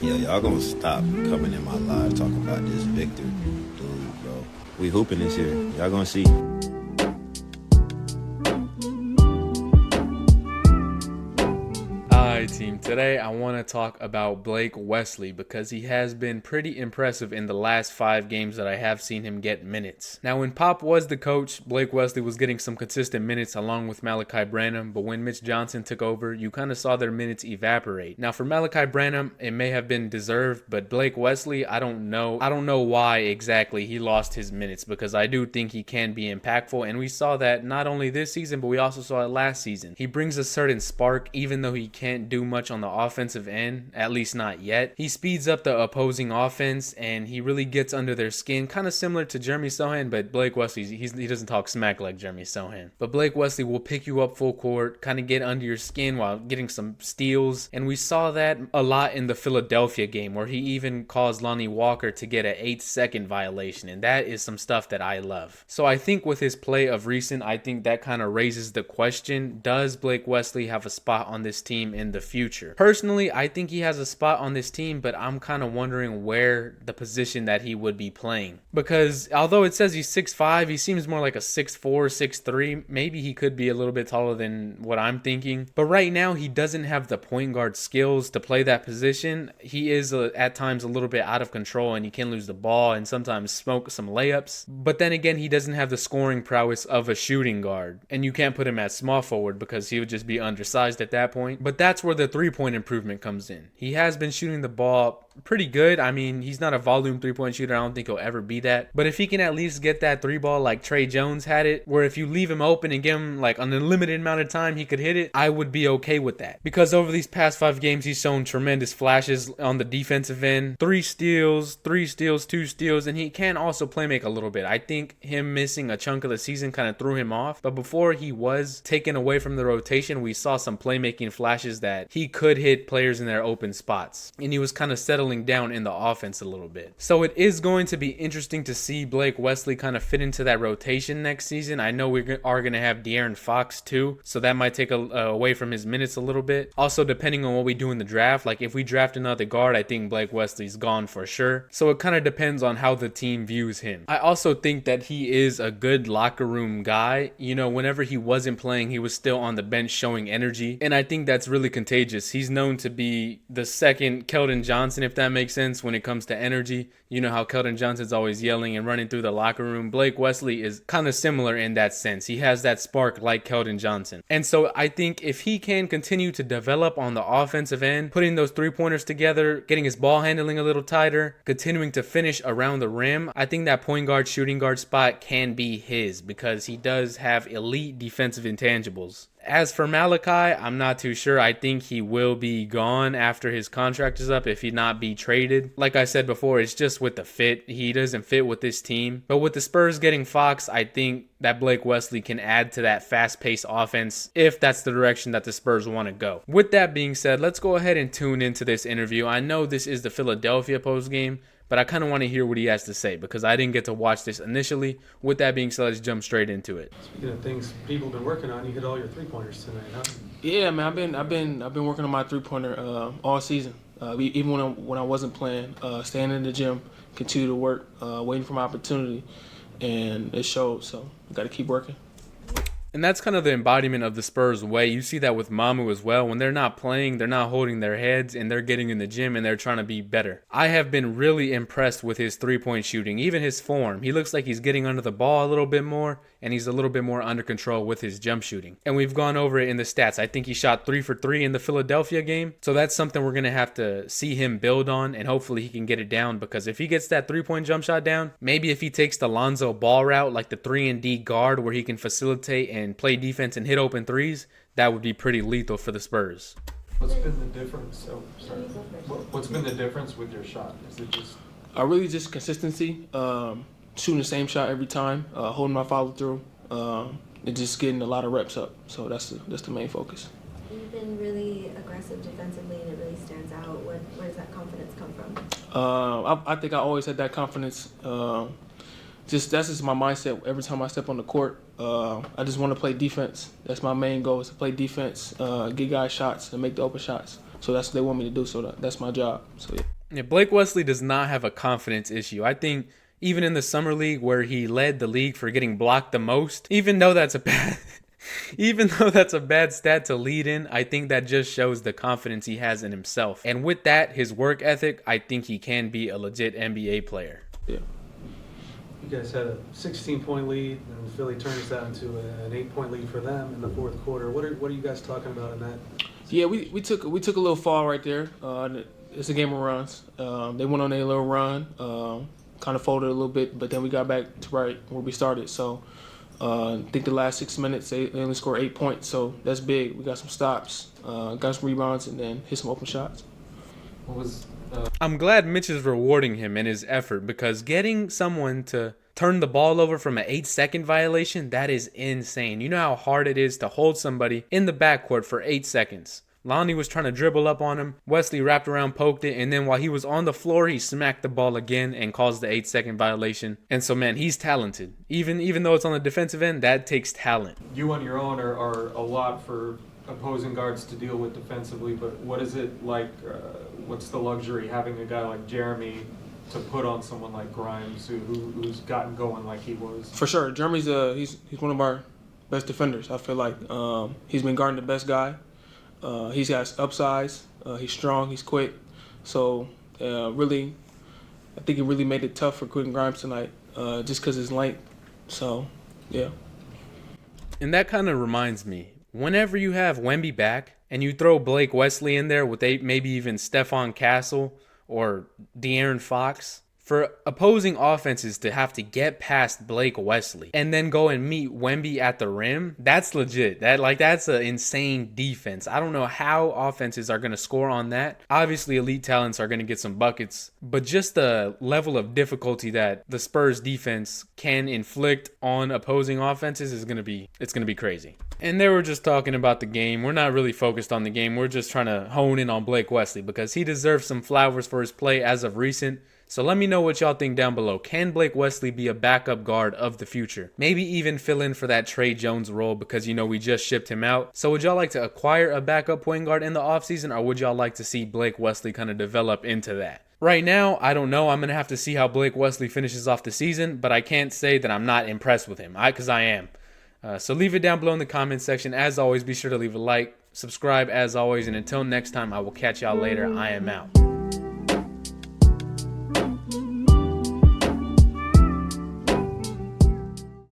Yeah, y'all gonna stop coming in my live talking about this Victor dude, bro. We hooping this year. Y'all gonna see. Hi team, today I want to talk about Blake Wesley because he has been pretty impressive in the last 5 games that I have seen him get minutes. Now when Pop was the coach, Blake Wesley was getting some consistent minutes along with Malachi Branham, but when Mitch Johnson took over, you kind of saw their minutes evaporate. Now for Malachi Branham, it may have been deserved, but Blake Wesley, I don't know why exactly he lost his minutes because I do think he can be impactful, and we saw that not only this season, but we also saw it last season. He brings a certain spark even though he can't do much on the offensive end, at least not yet. He speeds up the opposing offense and he really gets under their skin, kind of similar to Jeremy Sohan, but Blake Wesley, he doesn't talk smack like Jeremy Sohan. But Blake Wesley will pick you up full court, kind of get under your skin while getting some steals, and we saw that a lot in the Philadelphia game where he even caused Lonnie Walker to get an 8-second violation, and that is some stuff that I love. So I think with his play of recent, I think that kind of raises the question, does Blake Wesley have a spot on this team in the future? Personally, I think he has a spot on this team, but I'm kind of wondering where the position that he would be playing. Because although it says he's 6'5", he seems more like a 6'4", 6'3". Maybe he could be a little bit taller than what I'm thinking. But right now, he doesn't have the point guard skills to play that position. He is at times a little bit out of control and he can lose the ball and sometimes smoke some layups. But then again, he doesn't have the scoring prowess of a shooting guard. And you can't put him at small forward because he would just be undersized at that point. But that's where the three-point improvement comes in. He has been shooting the ball pretty good. I mean, he's not a volume three-point shooter. I don't think he'll ever be that. But if he can at least get that three ball like Trey Jones had it, where if you leave him open and give him like an unlimited amount of time, he could hit it, I would be okay with that. Because over these past 5 games, he's shown tremendous flashes on the defensive end. 3 steals, 2 steals, and he can also play make a little bit. I think him missing a chunk of the season kind of threw him off. But before he was taken away from the rotation, we saw some playmaking flashes that he could hit players in their open spots. And he was kind of settling down in the offense a little bit. So it is going to be interesting to see Blake Wesley kind of fit into that rotation next season. I know we are going to have De'Aaron Fox too, so that might take away from his minutes a little bit. Also, depending on what we do in the draft, like if we draft another guard, I think Blake Wesley's gone for sure. So it kind of depends on how the team views him. I also think that he is a good locker room guy. You know, whenever he wasn't playing, he was still on the bench showing energy, and I think that's really contagious. He's known to be the second Keldon Johnson, if that makes sense, when it comes to energy. You know how Keldon Johnson's always yelling and running through the locker room. Blake Wesley is kind of similar in that sense. He has that spark like Keldon Johnson. And so I think if he can continue to develop on the offensive end, putting those three-pointers together, getting his ball handling a little tighter, continuing to finish around the rim, I think that point guard, shooting guard spot can be his because he does have elite defensive intangibles. As for Malachi, I'm not too sure. I think he will be gone after his contract is up if he not be traded. Like I said before, it's just with the fit. He doesn't fit with this team. But with the Spurs getting Fox, I think that Blake Wesley can add to that fast-paced offense if that's the direction that the Spurs want to go. With that being said, let's go ahead and tune into this interview. I know this is the Philadelphia postgame, but I kind of want to hear what he has to say because I didn't get to watch this initially. With that being said, let's jump straight into it. Speaking of things people have been working on, you hit all your three-pointers tonight, huh? Yeah, man, I've been working on my three-pointer all season. Even when I wasn't playing, staying in the gym, continue to work, waiting for my opportunity, and it showed. So got to keep working. And that's kind of the embodiment of the Spurs way. You see that with Mamu as well. When they're not playing, they're not holding their heads and they're getting in the gym and they're trying to be better. I have been really impressed with his three-point shooting, even his form. He looks like he's getting under the ball a little bit more and he's a little bit more under control with his jump shooting. And we've gone over it in the stats. I think he shot 3 for 3 in the Philadelphia game. So that's something we're going to have to see him build on, and hopefully he can get it down, because if he gets that three-point jump shot down, maybe if he takes the Lonzo Ball route, like the 3-and-D guard where he can facilitate and play defense and hit open threes, that would be pretty lethal for the Spurs. What's been the difference? What's been the difference with your shot? Is it just Really just consistency, shooting the same shot every time, holding my follow through, and just getting a lot of reps up. So that's the main focus. You've been really aggressive defensively, and it really stands out. Where does that confidence come from? I think I always had that confidence. That's just my mindset. Every time I step on the court, I just want to play defense. That's my main goal, is to play defense, get guys shots, and make the open shots. So that's what they want me to do. So that's my job. So yeah. Yeah, Blake Wesley does not have a confidence issue. I think even in the summer league where he led the league for getting blocked the most, even though that's a bad stat to lead in, I think that just shows the confidence he has in himself. And with that, his work ethic, I think he can be a legit NBA player. Yeah. You guys had a 16-point lead, and Philly turns that into an 8-point lead for them in the fourth quarter. What are you guys talking about in that? Yeah, we took a little fall right there. It's a game of runs. They went on a little run, kind of folded a little bit, but then we got back to right where we started. So I think the last 6 minutes they only scored 8 points, so that's big. We got some stops, got some rebounds, and then hit some open shots. I'm glad Mitch is rewarding him and his effort, because getting someone to turn the ball over from an 8-second violation, that is insane. You know how hard it is to hold somebody in the backcourt for 8 seconds. Lonnie was trying to dribble up on him. Wesley wrapped around, poked it, and then while he was on the floor, he smacked the ball again and caused the 8-second violation. And so, man, he's talented. Even though it's on the defensive end, that takes talent. You on your own are a lot for opposing guards to deal with defensively, but what is it like, what's the luxury having a guy like Jeremy to put on someone like Grimes who's gotten going like he was? For sure, Jeremy's he's one of our best defenders. I feel like he's been guarding the best guy. He's got upsize. He's strong. He's quick. So really, I think it really made it tough for Quentin Grimes tonight, just because his length. So yeah. And that kind of reminds me, whenever you have Wemby back and you throw Blake Wesley in there with maybe even Stephon Castle or De'Aaron Fox, for opposing offenses to have to get past Blake Wesley and then go and meet Wemby at the rim, that's legit. That's an insane defense. I don't know how offenses are going to score on that. Obviously, elite talents are going to get some buckets, but just the level of difficulty that the Spurs defense can inflict on opposing offenses is going to be crazy. And they were just talking about the game. We're not really focused on the game. We're just trying to hone in on Blake Wesley because he deserves some flowers for his play as of recent. So let me know what y'all think down below. Can Blake Wesley be a backup guard of the future? Maybe even fill in for that Trey Jones role because, we just shipped him out. So would y'all like to acquire a backup point guard in the offseason, or would y'all like to see Blake Wesley kind of develop into that? Right now, I don't know. I'm going to have to see how Blake Wesley finishes off the season, but I can't say that I'm not impressed with him, because I am. So leave it down below in the comments section. As always, be sure to leave a like, subscribe as always, and until next time, I will catch y'all later. I am out.